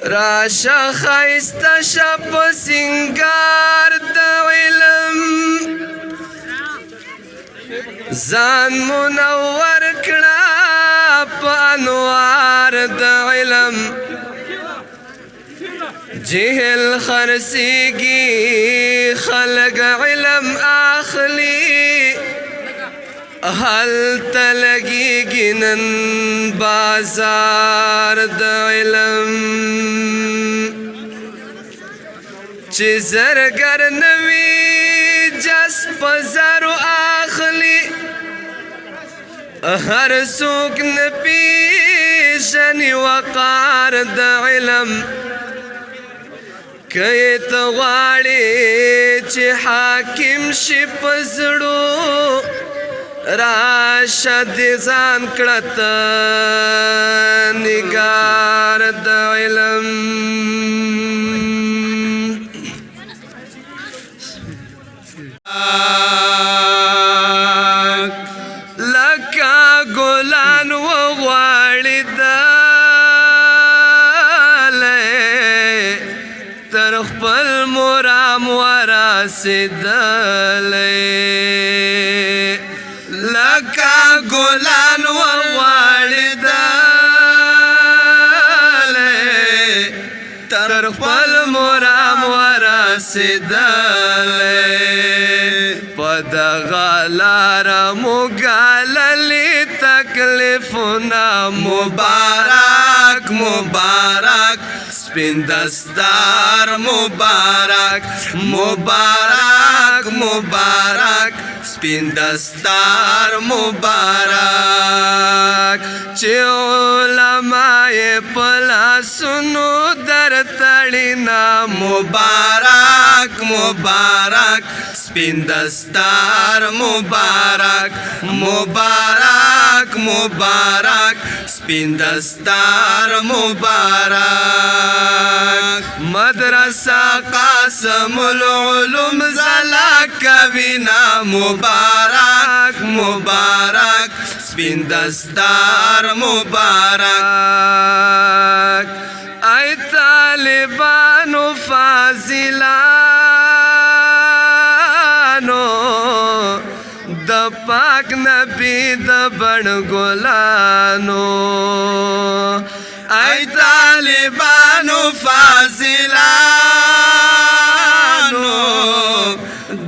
راشه خایسته شه په سینګار د علم ځان منور کړه په انوار د علم جهل خرسیږي خلق علم اخلي هلته لګیږي نن بازار د علم چې زرګر نوي جس په زرو اخلي هر څوک نه پیژني وقار د علم که ته غواړې چې حاکم شي په زړو راشه دې ځان کړه ته نګار د علم لکه ګلان وغواړېدلی تر خپل مرام ورسېدلی لکه ګلان وغواړېدلی تر خپل مرام ورسېدلی په دغه لاره مو ګاللي تکلیفونه مبارک مبارک سپین دستار مبارک مبارک مبارک سپین دستار مبارک چې علماء په لاسونو در تړینا مبارک مبارک سپین دستار مبارک مبارک مبارک سپین دستار مبارک مدرسه قاسم العلوم زلا کوینا مبارک مبارک سپین دستار مبارک ای طالبانو فاضلانو د پاک نبی د بڼ ګلانو ای طالبانو فاضلانو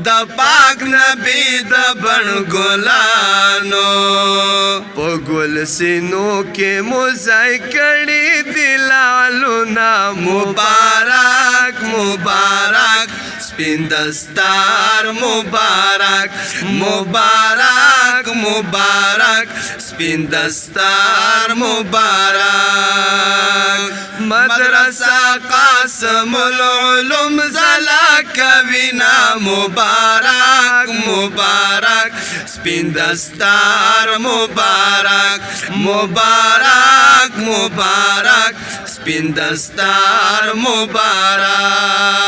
د پاک نبی د بڼ ګلانو په ګل سینو کې موزای کړي دي لعلونه مبارک مبارک سپین دستار مبارک مبارک مبارک سپین دستار مبارک مدرسه قاسم العلوم زلا کوینا مبارک مبارک سپین دستار مبارک مبارک مبارک سپین دستار مبارک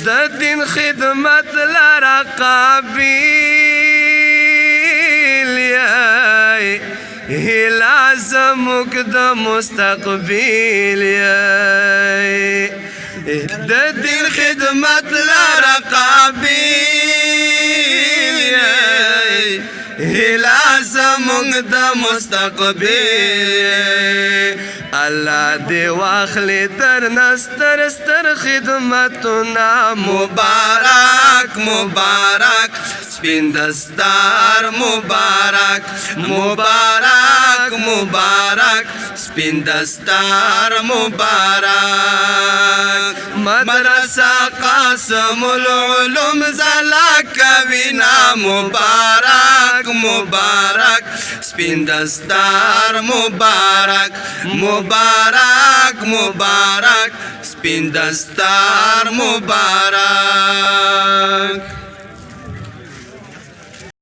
د دین خدمت لرا قابل یای هلا زموږ د مستقبل یای د دین خدمت لرا قابل یای هلا زموږ د مستقبل الله دې واخلې تر نستر ستر خدمتونه مبارک مبارک سپین دستار مبارک مبارک مبارک سپین دستار مبارک مدرسه قاسم العلوم زلا کوینا مبارک مبارک سپین دستار مبارک مبارک مبارک سپین دستار مبارک